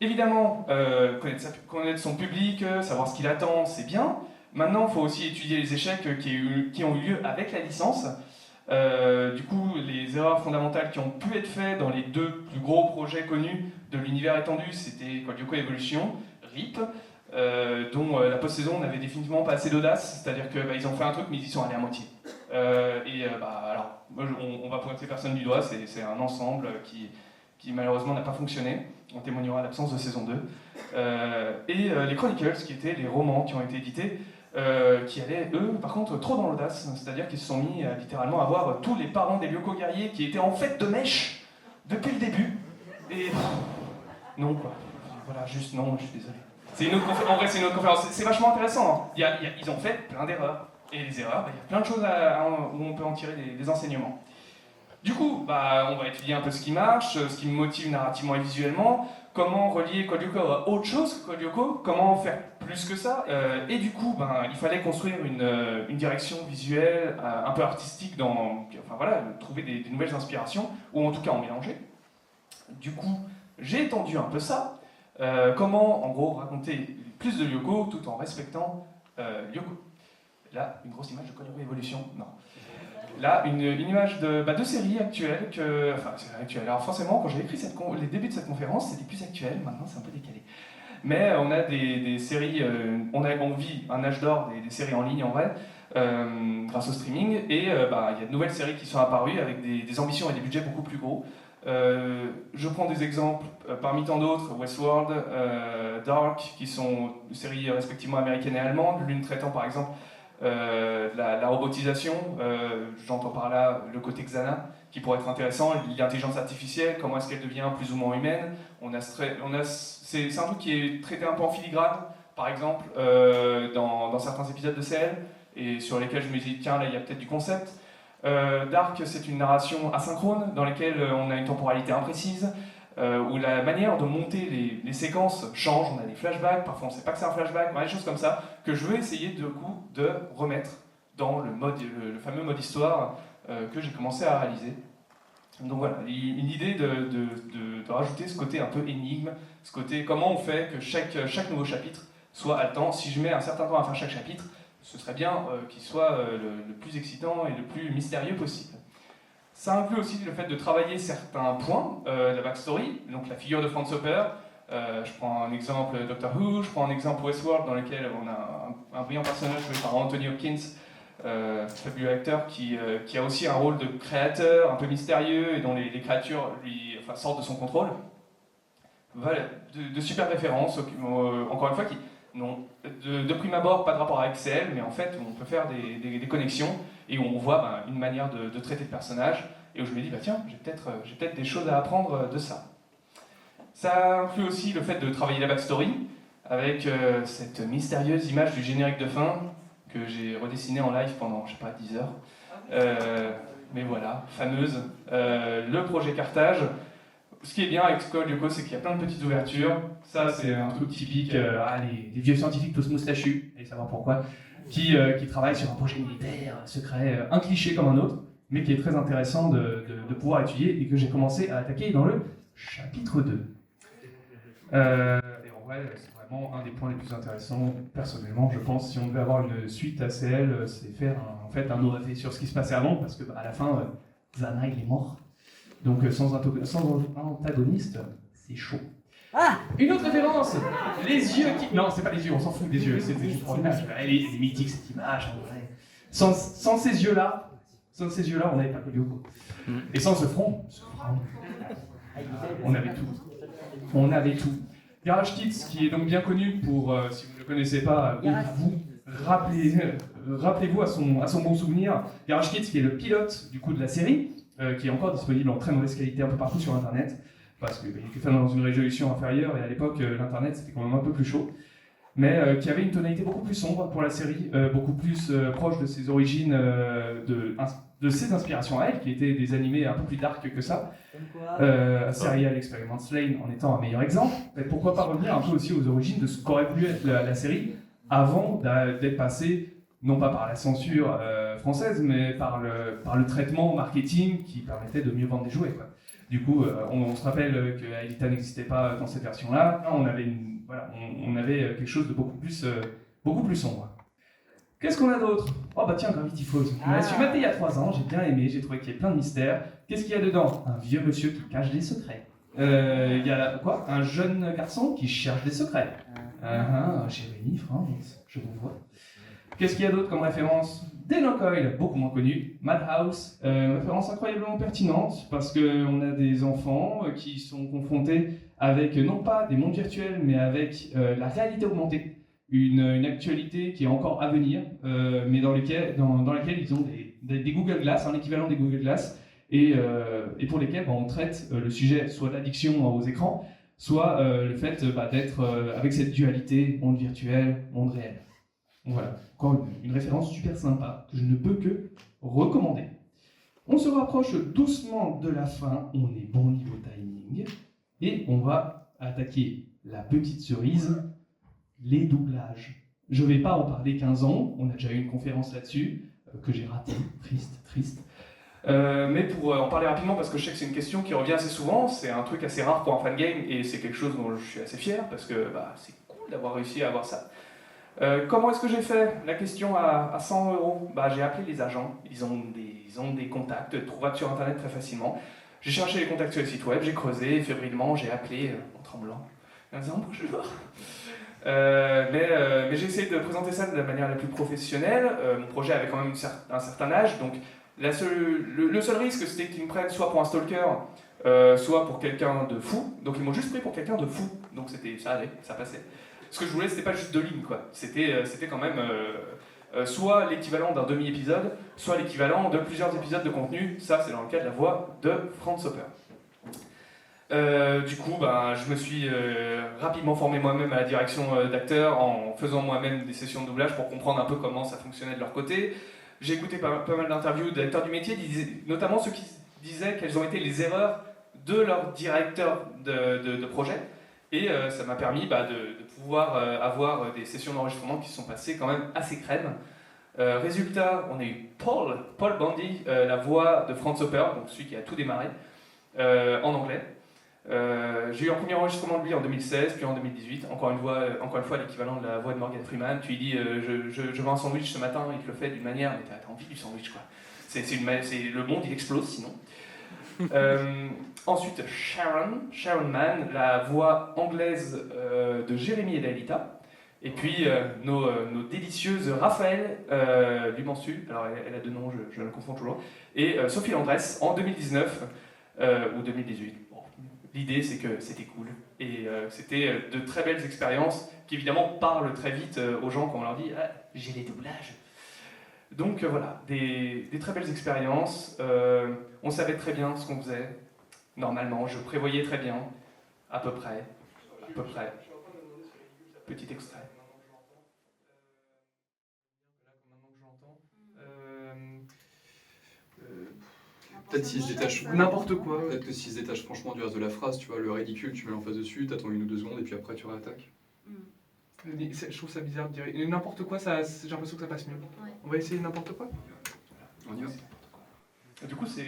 Évidemment, connaître son public, savoir ce qu'il attend, c'est bien. Maintenant, il faut aussi étudier les échecs qui ont eu lieu avec la licence. Du coup, les erreurs fondamentales qui ont pu être faites dans les deux plus gros projets connus de l'univers étendu, c'était Code Lyoko Evolution, RIP, dont la post-saison n'avait définitivement pas assez d'audace, c'est-à-dire qu'ils ont fait un truc mais ils y sont allés à moitié. Alors, moi, on va pointer personne du doigt, c'est un ensemble qui malheureusement n'a pas fonctionné. On témoignera l'absence de saison 2. Les Chronicles, qui étaient les romans qui ont été édités, qui allaient, eux, par contre, trop dans l'audace. C'est-à-dire qu'ils se sont mis littéralement à voir tous les parents des Lyoko guerriers qui étaient en fait de mèche depuis le début. Et non, quoi. Voilà, juste non, je suis désolé. En vrai, c'est une autre conférence. C'est vachement intéressant. Hein. Ils ont fait plein d'erreurs. Et les erreurs, il y a plein de choses où on peut en tirer des enseignements. Du coup, on va étudier un peu ce qui marche, ce qui me motive narrativement et visuellement, comment relier Code Lyoko à autre chose que Code Lyoko, comment faire plus que ça. Et du coup, il fallait construire une direction visuelle un peu artistique, trouver des nouvelles inspirations, ou en tout cas en mélanger. Du coup, j'ai étendu un peu ça. Comment, en gros, raconter plus de Lyoko tout en respectant Lyoko. Là, une grosse image de Code Lyoko Evolution, non. Là, une image de série actuelle c'est actuelle. Alors forcément, quand j'ai écrit les débuts de cette conférence, c'était plus actuel, maintenant c'est un peu décalé. Mais on a des séries, on vit un âge d'or des séries en ligne en vrai, grâce au streaming, et il y a de nouvelles séries qui sont apparues avec des ambitions et des budgets beaucoup plus gros. Je prends des exemples parmi tant d'autres, Westworld, Dark, qui sont des séries respectivement américaines et allemandes, l'une traitant par exemple la robotisation, j'entends par là le côté Xana, qui pourrait être intéressant, l'intelligence artificielle, comment est-ce qu'elle devient plus ou moins humaine. C'est un truc qui est traité un peu en filigrane, par exemple, dans certains épisodes de CL, et sur lesquels je me dis, tiens, là, il y a peut-être du concept. Dark, c'est une narration asynchrone, dans laquelle on a une temporalité imprécise, où la manière de monter les séquences change, on a des flashbacks, parfois on ne sait pas que c'est un flashback, des choses comme ça, que je veux essayer de remettre dans le fameux mode histoire que j'ai commencé à réaliser. Donc voilà, une idée de rajouter ce côté un peu énigme, ce côté comment on fait que chaque nouveau chapitre soit haletant. Si je mets un certain temps à faire chaque chapitre, ce serait bien qu'il soit le plus excitant et le plus mystérieux possible. Ça inclut aussi le fait de travailler certains points de la backstory, donc la figure de Franz Hopper. Je prends un exemple Doctor Who, je prends un exemple Westworld, dans lequel on a un brillant personnage joué par Anthony Hopkins, fabuleux acteur, qui a aussi un rôle de créateur un peu mystérieux et dont les créatures sortent de son contrôle. Voilà, de super références, encore une fois, qui n'ont de prime abord pas de rapport avec CL, mais en fait on peut faire des connexions et où on voit une manière de traiter le personnage et où je me dis tiens, j'ai peut-être des choses à apprendre de ça. Ça inclut aussi le fait de travailler la backstory avec cette mystérieuse image du générique de fin que j'ai redessinée en live pendant, 10 heures. Mais voilà, fameuse. Le projet Carthage. Ce qui est bien avec Code Lyoko, c'est qu'il y a plein de petites ouvertures. Ça, c'est un truc typique des vieux scientifiques tous moustachus, allez savoir pourquoi, qui travaillent sur un projet militaire secret, un cliché comme un autre, mais qui est très intéressant de pouvoir étudier et que j'ai commencé à attaquer dans le chapitre 2. Et en vrai, c'est vraiment un des points les plus intéressants, personnellement, je pense. Si on devait avoir une suite à CL, c'est faire un OAV sur ce qui se passait avant, parce qu'à la fin, Zana, il est mort. Donc sans antagoniste, c'est chaud. Ah, une autre référence, les yeux qui... Non, c'est pas les yeux, on s'en fout des yeux, c'est juste pour l'image. Elle est mythique cette image, en vrai. Sans ces yeux-là, on n'avait pas Code Lyoko. Et sans ce front, on avait tout. Garage Kids, qui est donc bien connu pour, si vous ne le connaissez pas, rappelez-vous à son bon souvenir. Garage Kids, qui est le pilote du coup de la série, qui est encore disponible en très mauvaise qualité un peu partout sur Internet, parce qu'il était fait dans une résolution inférieure, et à l'époque, l'Internet, c'était quand même un peu plus chaud, mais qui avait une tonalité beaucoup plus sombre pour la série, beaucoup plus proche de ses origines, de ses inspirations à elle, qui étaient des animés un peu plus dark que ça. Serial Experiment Lane en étant un meilleur exemple. Mais pourquoi pas revenir un peu aussi aux origines de ce qu'aurait voulu être la série, avant d'être passé, non pas par la censure française, mais par le traitement marketing qui permettait de mieux vendre des jouets, quoi. Du coup, on se rappelle que Aelita n'existait pas dans cette version-là. On avait, on avait quelque chose de beaucoup plus sombre. Qu'est-ce qu'on a d'autre? Oh bah tiens, Gravity Falls. Je me suis maté il y a 3 ans, j'ai bien aimé, j'ai trouvé qu'il y avait plein de mystères. Qu'est-ce qu'il y a dedans? Un vieux monsieur qui cache des secrets. Il y a quoi? Un jeune garçon qui cherche des secrets. Jérémy, France, je vous vois. Qu'est-ce qu'il y a d'autre comme référence? Dana Coyle, beaucoup moins connu. Madhouse, une référence incroyablement pertinente parce qu'on a des enfants qui sont confrontés avec non pas des mondes virtuels mais avec la réalité augmentée. Une actualité qui est encore à venir, mais dans laquelle ils ont des Google Glass, un équivalent des Google Glass, et pour lesquels on traite le sujet soit de l'addiction aux écrans, soit le fait d'être avec cette dualité monde virtuel, monde réel. Donc voilà, encore une référence super sympa que je ne peux que recommander. On se rapproche doucement de la fin, on est bon niveau timing, et on va attaquer la petite cerise, les doublages. Je ne vais pas en parler 15 ans, on a déjà eu une conférence là-dessus, que j'ai ratée, triste. Mais pour en parler rapidement, parce que je sais que c'est une question qui revient assez souvent, c'est un truc assez rare pour un fan game, et c'est quelque chose dont je suis assez fier, parce que c'est cool d'avoir réussi à avoir ça. Comment est-ce que j'ai fait? La question à 100 €. J'ai appelé les agents, ils ont des contacts, trouvables sur internet très facilement. J'ai cherché les contacts sur le site web, j'ai creusé, fébrilement, j'ai appelé en tremblant, en disant bonjour. Mais j'ai essayé de présenter ça de la manière la plus professionnelle. Mon projet avait quand même un certain âge, donc le seul risque c'était qu'ils me prennent soit pour un stalker, soit pour quelqu'un de fou. Donc ils m'ont juste pris pour quelqu'un de fou, donc ça allait, ça passait. Ce que je voulais, c'était pas juste 2 lignes, quoi. C'était quand même soit l'équivalent d'un demi-épisode, soit l'équivalent de plusieurs épisodes de contenu. Ça, c'est dans le cas de la voix de Franz Hopper. Du coup, je me suis rapidement formé moi-même à la direction d'acteurs en faisant moi-même des sessions de doublage pour comprendre un peu comment ça fonctionnait de leur côté. J'ai écouté pas mal d'interviews d'acteurs du métier, notamment ceux qui disaient quelles ont été les erreurs de leur directeur de projet. Et ça m'a permis de pouvoir avoir des sessions d'enregistrement qui se sont passées quand même assez crème. Résultat, on a eu Paul Bandy, la voix de Franz Hopper, donc celui qui a tout démarré, en anglais. J'ai eu un premier enregistrement de lui en 2016, puis en 2018, encore une fois l'équivalent de la voix de Morgan Freeman. Tu lui dis je veux un sandwich ce matin, il te le fait d'une manière, mais t'as envie du sandwich quoi. Le monde il explose sinon. Ensuite Sharon Mann, la voix anglaise de Jérémy et d'Aelita. Et puis nos délicieuses Raphaël Lumansu, alors elle a 2 noms, je le confonds toujours, et Sophie Landresse en 2019 ou 2018. Bon, l'idée c'est que c'était cool et c'était de très belles expériences qui évidemment parlent très vite aux gens quand on leur dit j'ai les doublages. Donc voilà, des très belles expériences. On savait très bien ce qu'on faisait. Normalement, je prévoyais très bien, à peu près. Petit extrait. Peut-être s'il se détache. N'importe quoi. Peut-être que s'il se détache franchement du reste de la phrase, tu vois, le ridicule, tu mets en face dessus, t'attends 1 ou 2 secondes et puis après tu réattaques. Je trouve ça bizarre de dire n'importe quoi, j'ai l'impression que ça passe mieux. Ouais. On va essayer n'importe quoi. On y va. Du coup, c'est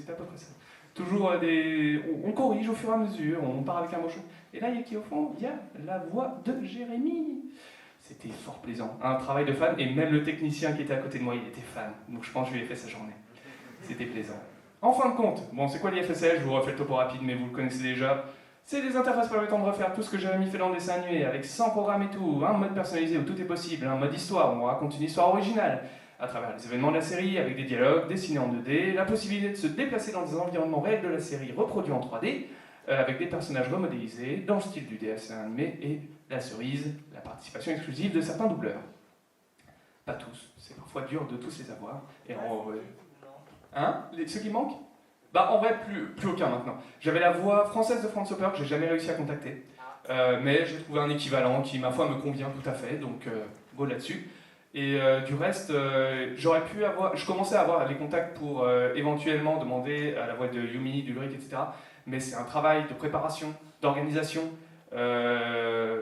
à peu près ça. Toujours on corrige au fur et à mesure, on part avec un mochon. Et là, il y a qui au fond? Il y a la voix de Jérémy. C'était fort plaisant. Un travail de fan, et même le technicien qui était à côté de moi, il était fan. Donc je pense que je lui ai fait sa journée. C'était plaisant. En fin de compte, bon, c'est quoi l'IFSL? Je vous refais le topo rapide, mais vous le connaissez déjà. C'est des interfaces permettant de refaire tout ce que Jérémy fait dans le dessin animé, avec 100 programmes et tout, un mode personnalisé où tout est possible, un mode histoire où on raconte une histoire originale, à travers les événements de la série, avec des dialogues dessinés en 2D, la possibilité de se déplacer dans des environnements réels de la série reproduits en 3D, avec des personnages remodélisés, dans le style du dessin animé, et la cerise, la participation exclusive de certains doubleurs. Pas tous, c'est parfois dur de tous les avoir, et ceux qui manquent? En vrai, plus aucun maintenant. J'avais la voix française de Franz Hopper que j'ai jamais réussi à contacter, mais j'ai trouvé un équivalent qui, ma foi, me convient tout à fait, donc go là-dessus. Et du reste, je commençais à avoir les contacts pour éventuellement demander à la voix de Yumi, d'Ulrich, etc. Mais c'est un travail de préparation, d'organisation,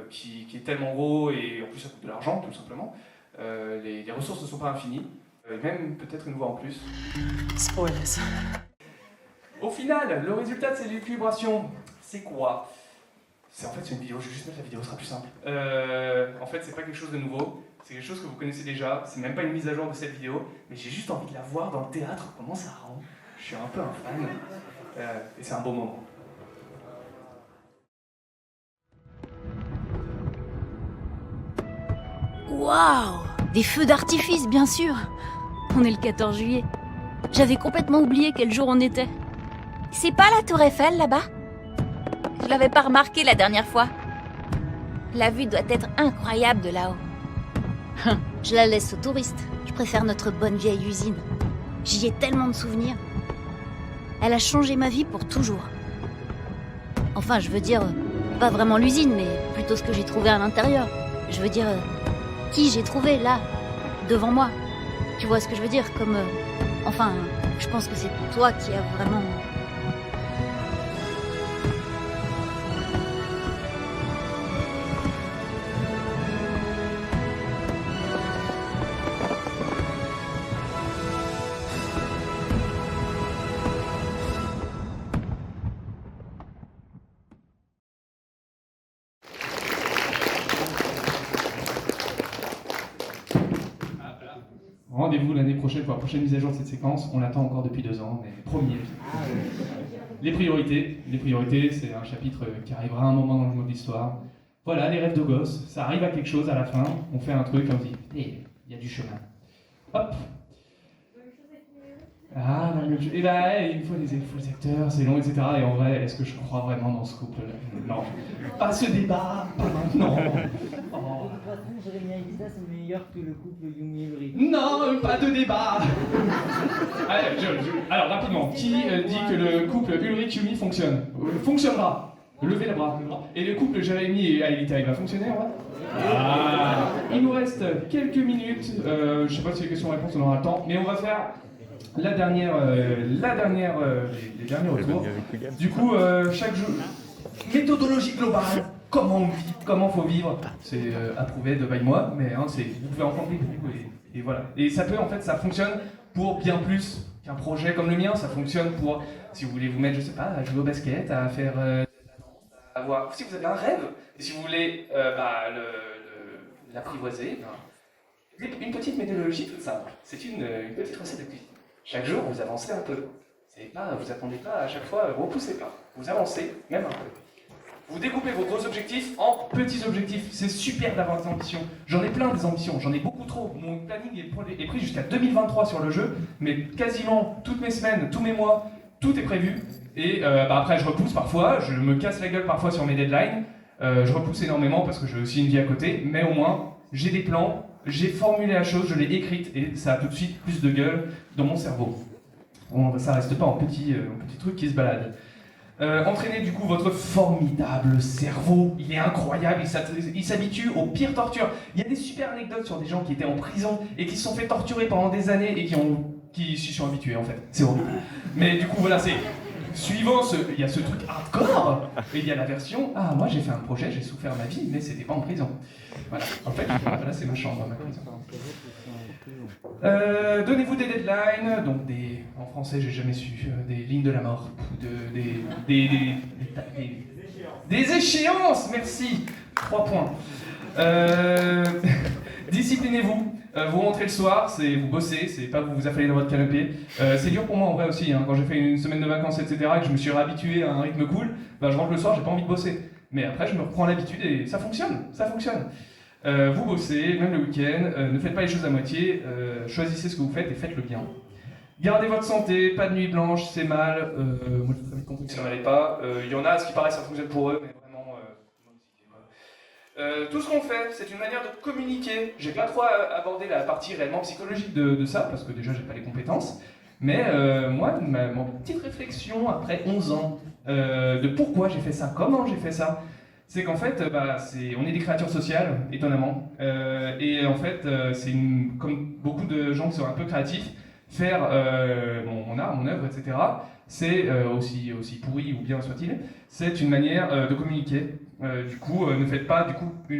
qui est tellement gros, et en plus ça coûte de l'argent, tout simplement. Les ressources ne sont pas infinies, et même peut-être une voix en plus. Spoilers. Au final, le résultat de ces équilibrations, c'est quoi? En fait, c'est une vidéo, je vais juste mettre la vidéo, ce sera plus simple. En fait, c'est pas quelque chose de nouveau, c'est quelque chose que vous connaissez déjà, c'est même pas une mise à jour de cette vidéo, mais j'ai juste envie de la voir dans le théâtre, comment ça rend. Je suis un peu un fan, et c'est un beau moment. Waouh! Des feux d'artifice, bien sûr! On est le 14 juillet. J'avais complètement oublié quel jour on était. C'est pas la tour Eiffel, là-bas? Je l'avais pas remarqué la dernière fois. La vue doit être incroyable de là-haut. Je la laisse aux touristes. Je préfère notre bonne vieille usine. J'y ai tellement de souvenirs. Elle a changé ma vie pour toujours. Enfin, je veux dire, pas vraiment l'usine, mais plutôt ce que j'ai trouvé à l'intérieur. Je veux dire, qui j'ai trouvé là, devant moi. Tu vois ce que je veux dire? Comme... enfin, je pense que c'est toi qui as vraiment... Rendez-vous l'année prochaine pour la prochaine mise à jour de cette séquence. On l'attend encore depuis 2 ans, mais promis. Les priorités, c'est un chapitre qui arrivera à un moment dans le jeu de l'histoire. Voilà, les rêves de gosse, ça arrive à quelque chose à la fin, on fait un truc, on se dit, il y a du chemin. Hop. Ah, la même chose. Et bah, il faut les acteurs, c'est long, etc. Et en vrai, est-ce que je crois vraiment dans ce couple-là? Non. Pas ce débat, pas maintenant. Oh. De toute façon, Jérémy et Lisa sont meilleurs que le couple Yumi et Uri. Non, pas de débat. Allez, alors, rapidement, qui dit que le couple Ulrich-Yumi fonctionne? Fonctionnera. Levez les bras. Et le couple Jérémy et Aelita, il va fonctionner en vrai? Ah. Il nous reste quelques minutes. Je sais pas si les questions-réponses on aura le temps, mais on va faire les derniers retours. Du coup, chaque jour, méthodologie globale. Comment on vit, comment faut vivre, c'est approuvé de by moi, mais hein, vous pouvez en prendre des coups et voilà. Et ça peut, en fait, ça fonctionne pour bien plus qu'un projet comme le mien, ça fonctionne pour, si vous voulez vous mettre, je sais pas, à jouer au basket, à faire à voir, si vous avez un rêve, et si vous voulez l'apprivoiser, une petite méthodologie toute simple, c'est une petite recette de cuisine. Chaque jour, vous avancez un peu. Vous attendez pas à chaque fois, repoussez pas, vous avancez même un peu. Vous découpez vos gros objectifs en petits objectifs. C'est super d'avoir des ambitions. J'en ai plein des ambitions, j'en ai beaucoup trop. Mon planning est pris jusqu'à 2023 sur le jeu, mais quasiment toutes mes semaines, tous mes mois, tout est prévu. Et après, je repousse parfois, je me casse la gueule parfois sur mes deadlines. Je repousse énormément parce que j'ai aussi une vie à côté, mais au moins, j'ai des plans, j'ai formulé la chose, je l'ai écrite et ça a tout de suite plus de gueule dans mon cerveau. Bon, ça reste pas en petit truc qui se balade. Entraînez du coup votre formidable cerveau, il est incroyable, il s'habitue aux pires tortures. Il y a des super anecdotes sur des gens qui étaient en prison et qui se sont fait torturer pendant des années et qui s'y sont habitués en fait. C'est horrible. Mais du coup voilà, c'est suivant il y a ce truc hardcore et il y a la version moi j'ai fait un projet, j'ai souffert ma vie, mais c'était pas en prison. Voilà, en fait, voilà, c'est ma chambre, ma prison. Donnez-vous des deadlines, donc en français j'ai jamais su, des lignes de la mort, des échéances, merci, 3 points. Disciplinez-vous, vous rentrez le soir, vous bossez, c'est pas vous affalez dans votre canapé. C'est dur pour moi en vrai aussi, hein, quand j'ai fait une semaine de vacances, etc., et que je me suis réhabitué à un rythme cool, je rentre le soir, j'ai pas envie de bosser. Mais après je me reprends l'habitude et ça fonctionne. Vous bossez, même le week-end, ne faites pas les choses à moitié, choisissez ce que vous faites et faites-le bien. Gardez votre santé, pas de nuit blanche, c'est mal. Moi j'ai très vite compris que ça n'allait pas. Il y en a, à ce qui paraît, ça fonctionne pour eux, mais vraiment, tout ce qu'on fait, c'est une manière de communiquer. J'ai pas trop abordé la partie réellement psychologique de ça, parce que déjà j'ai pas les compétences. Mais moi, ma petite réflexion après 11 ans de pourquoi j'ai fait ça, comment j'ai fait ça, c'est qu'en fait, on est des créatures sociales, étonnamment. Et en fait, comme beaucoup de gens qui sont un peu créatifs, faire mon art, mon œuvre, etc., c'est aussi pourri ou bien soit-il, c'est une manière de communiquer. Du coup, ne faites pas,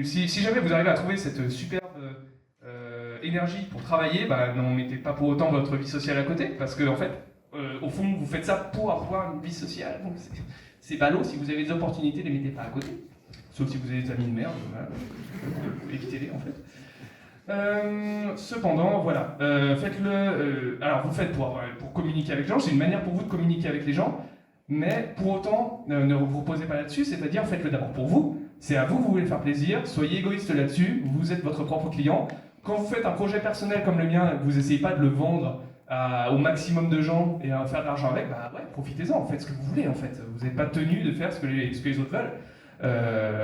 si jamais vous arrivez à trouver cette superbe énergie pour travailler, n'en mettez pas pour autant votre vie sociale à côté, parce que en fait, au fond, vous faites ça pour avoir une vie sociale, donc c'est ballot. Si vous avez des opportunités, ne les mettez pas à côté. Sauf si vous avez des amis de merde, voilà. Évitez-les en fait. Cependant, voilà, faites-le. Alors, vous faites pour communiquer avec les gens, c'est une manière pour vous de communiquer avec les gens, mais pour autant, ne vous reposez pas là-dessus, c'est-à-dire faites-le d'abord pour vous. C'est à vous que vous voulez faire plaisir, soyez égoïste là-dessus, vous êtes votre propre client. Quand vous faites un projet personnel comme le mien, vous n'essayez pas de le vendre au maximum de gens et à faire de l'argent avec, bah ouais, profitez-en, faites ce que vous voulez en fait. Vous n'êtes pas tenu de faire ce que les autres veulent.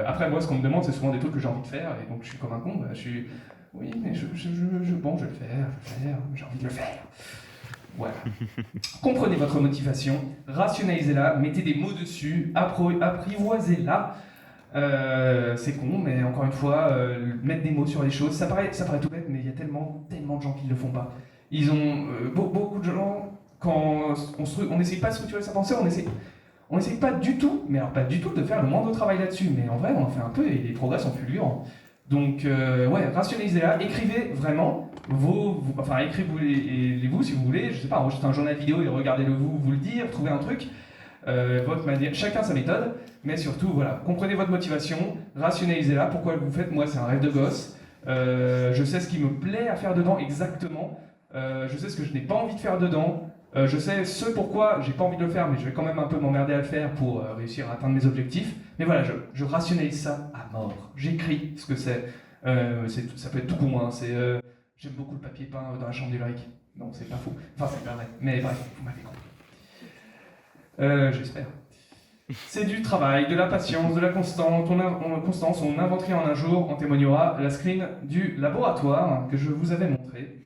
Après, moi, ce qu'on me demande, c'est souvent des trucs que j'ai envie de faire, et donc je suis comme un con, je suis... Oui, mais bon, je vais le faire, j'ai envie de le faire. Voilà. Comprenez votre motivation, rationalisez-la, mettez des mots dessus, apprivoisez-la. C'est con, mais encore une fois, mettre des mots sur les choses, ça paraît tout bête, mais il y a tellement de gens qui ne le font pas. Ils ont beaucoup de gens, quand on n'essaye pas de structurer sa pensée, on n'essaye pas du tout, mais alors pas du tout, de faire le moindre travail là-dessus, mais en vrai, on en fait un peu et les progrès sont fulgurants. Donc, ouais, rationalisez-la, écrivez vraiment, enfin, écrivez-vous si vous voulez, je sais pas, enregistrez un journal vidéo et regardez-le vous le dire, trouvez un truc, votre manière, chacun sa méthode, mais surtout, voilà, comprenez votre motivation, rationalisez-la, pourquoi vous faites, moi c'est un rêve de gosse, je sais ce qui me plaît à faire dedans exactement, je sais ce que je n'ai pas envie de faire dedans, je sais ce pourquoi j'ai pas envie de le faire, mais je vais quand même un peu m'emmerder à le faire pour réussir à atteindre mes objectifs. Mais voilà, je rationalise ça à mort. J'écris ce que c'est. Ça peut être tout con, hein. J'aime beaucoup le papier peint dans la chambre d'Ulrich. Non, c'est pas faux. Enfin, c'est pas vrai. Mais bref, vous m'avez compris. J'espère. C'est du travail, de la patience, de la constance. On n'invente rien en un jour. En témoignera la screen du laboratoire que je vous avais montré.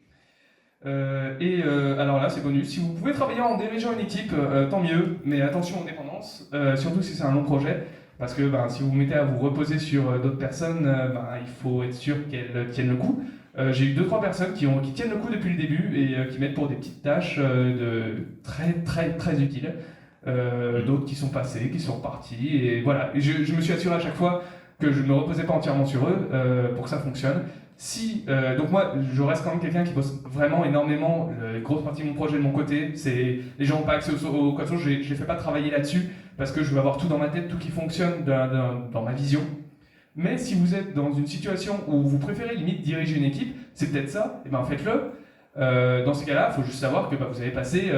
Alors là, c'est bonus. Si vous pouvez travailler en dirigeant une équipe, tant mieux, mais attention aux dépendances, surtout si c'est un long projet, parce que si vous vous mettez à vous reposer sur d'autres personnes, il faut être sûr qu'elles tiennent le coup. J'ai eu 2-3 personnes qui tiennent le coup depuis le début et qui m'aident pour des petites tâches très utiles. D'autres qui sont passés, qui sont repartis, et voilà. Je me suis assuré à chaque fois que je ne me reposais pas entièrement sur eux pour que ça fonctionne. Donc moi, je reste quand même quelqu'un qui bosse vraiment énormément. Une grosse partie de mon projet de mon côté, c'est les gens n'ont pas accès au code source. Je les fais pas travailler là-dessus parce que je veux avoir tout dans ma tête, tout qui fonctionne dans ma vision. Mais si vous êtes dans une situation où vous préférez limite diriger une équipe, c'est peut-être ça. Et faites-le. Dans ce cas-là, il faut juste savoir que vous avez passé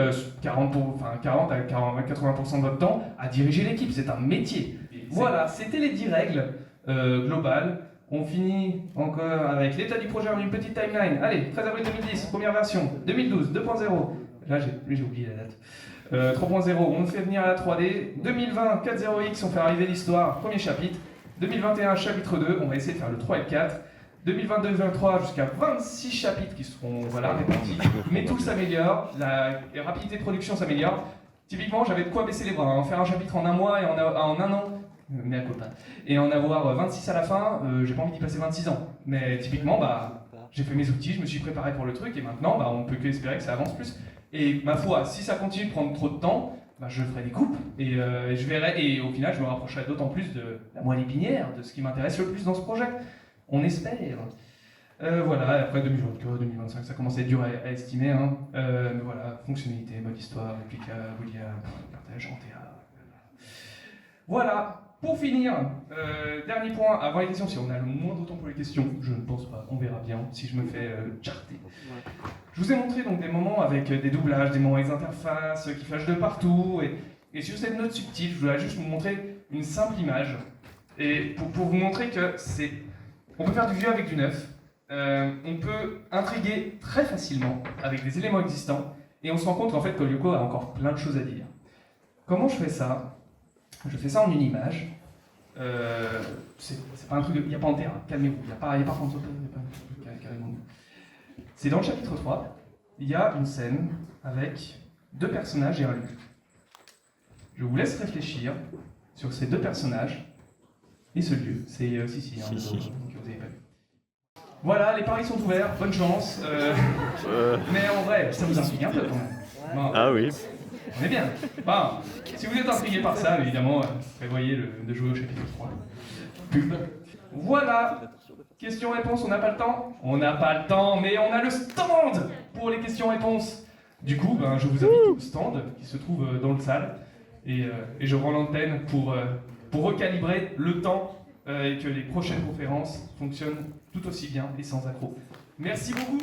40 à 80% de votre temps à diriger l'équipe. C'est un métier. Voilà, c'était les 10 règles globales. On finit encore avec l'état du projet en une petite timeline. Allez, 13 avril 2010, première version. 2012, 2.0. Là, j'ai oublié la date. 3.0, on fait venir à la 3D. 2020, 4.0x, on fait arriver l'histoire, premier chapitre. 2021, chapitre 2, on va essayer de faire le 3 et le 4. 2022-2023, jusqu'à 26 chapitres qui seront répartis. Mais tout s'améliore, la rapidité de production s'améliore. Typiquement, j'avais de quoi baisser les bras. Hein. Faire un chapitre en un mois et en un an. Mais à copain. Et en avoir 26 à la fin, j'ai pas envie d'y passer 26 ans. Mais typiquement, j'ai fait mes outils, je me suis préparé pour le truc, et maintenant, on peut que espérer que ça avance plus. Et ma foi, si ça continue de prendre trop de temps, je ferai des coupes, et je verrai, et au final, je me rapprocherai d'autant plus de la moelle épinière, de ce qui m'intéresse le plus dans ce projet. On espère. Voilà, après 2024, 2025, ça commence à être dur à estimer. Hein. Mais voilà, fonctionnalité, mode histoire, réplica, boolia, partage, antéa. Voilà. Pour finir, dernier point, avant les questions, si on a le moindre temps pour les questions, je ne pense pas, on verra bien si je me fais charter. Je vous ai montré donc des moments avec des doublages, des moments avec des interfaces qui flashent de partout, et sur cette note subtile, je voulais juste vous montrer une simple image, et pour vous montrer que on peut faire du vieux avec du neuf, on peut intriguer très facilement avec des éléments existants, et on se rend compte qu'en fait Coleco a encore plein de choses à dire. Comment je fais ça ? Je fais ça en une image. C'est pas un truc il n'y a pas en terrain, calmez-vous. Il n'y a pas François, il n'y a pas carrément. C'est dans le chapitre 3, il y a une scène avec 2 personnages et un lieu. Je vous laisse réfléchir sur ces 2 personnages et ce lieu. C'est que vous avez pas vu. Voilà, les paris sont ouverts, bonne chance. Mais en vrai, ça vous intrigue un peu quand même. Bon. Ah oui. On est bien. Si vous êtes intrigué par ça, évidemment, prévoyez de jouer au chapitre 3. Pub. Voilà. Questions-réponses, on n'a pas le temps ? On n'a pas le temps, mais on a le stand pour les questions-réponses. Du coup, ben, je vous invite au stand qui se trouve dans le salle et je rends l'antenne pour recalibrer le temps et que les prochaines conférences fonctionnent tout aussi bien et sans accroc. Merci beaucoup.